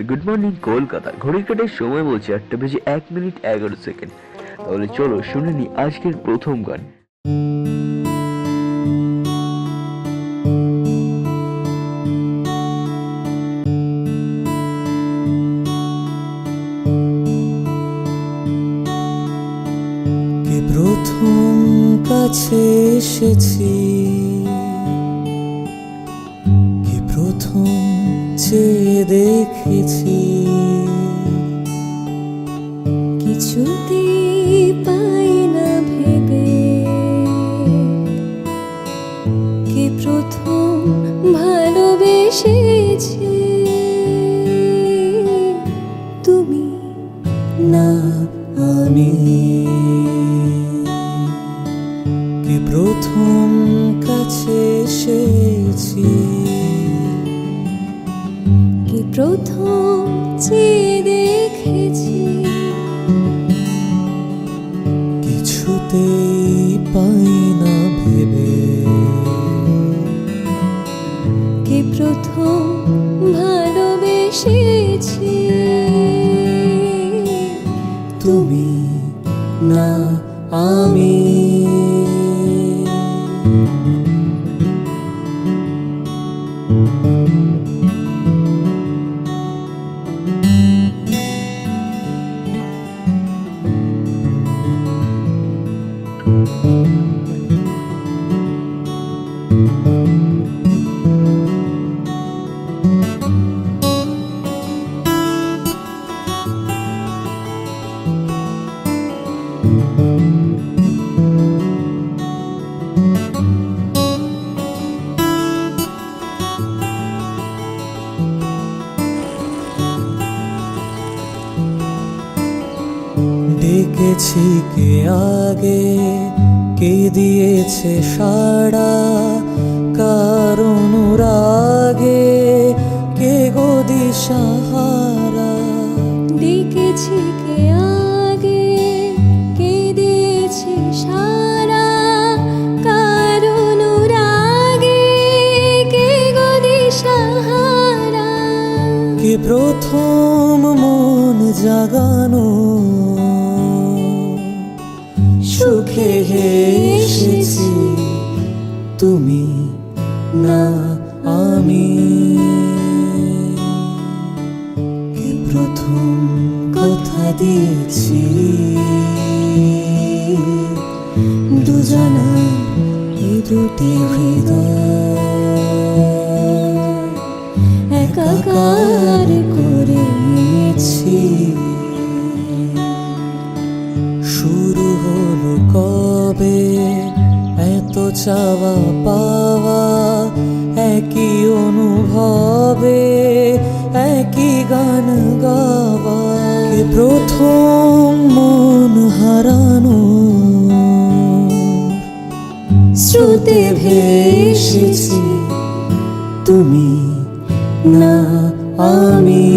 Good morning Kolkata. ঘড়ির কাটার সময় বলছে 8:01 তাহলে চলো শুনে নি আজকের প্রথম গান। কে প্রথম কাছে এসেছি, কে প্রথম চেয়ে দেখেছি, কিছুতেই পাই না ভেবে, কে প্রথম ভালোবেসেছি, তুমি না আমি। কে প্রথম কাছে এসেছি, কে প্রথম চেয়ে দেখেছি, কিছুতেই পাই না ভেবে, কে প্রথম ভালোবেসেছি, তুমি না আমি। ডেকেছি কে আগে, কে দিয়েছে সাড়া, কার অনুরাগে কে গো দিশাহারা। ডেকেছি কে আগে, কে দিয়েছে সারা, কার অনুরাগে কে গো দিশাহারা। কে প্রথম মন জাগানো, সুখে হেসেছি, তুমি না আমি। কে প্রথম কথা দিয়েছি, দুজনা এই দুটি হৃদয় একাকার করেছি। শুরু হলো কবে এত চাওয়া পাওয়া, একই অনুভবে একই গান গাওয়া। কে প্রথম মন হারানো, স্রোতে ভেসেছি, তুমি না আমি।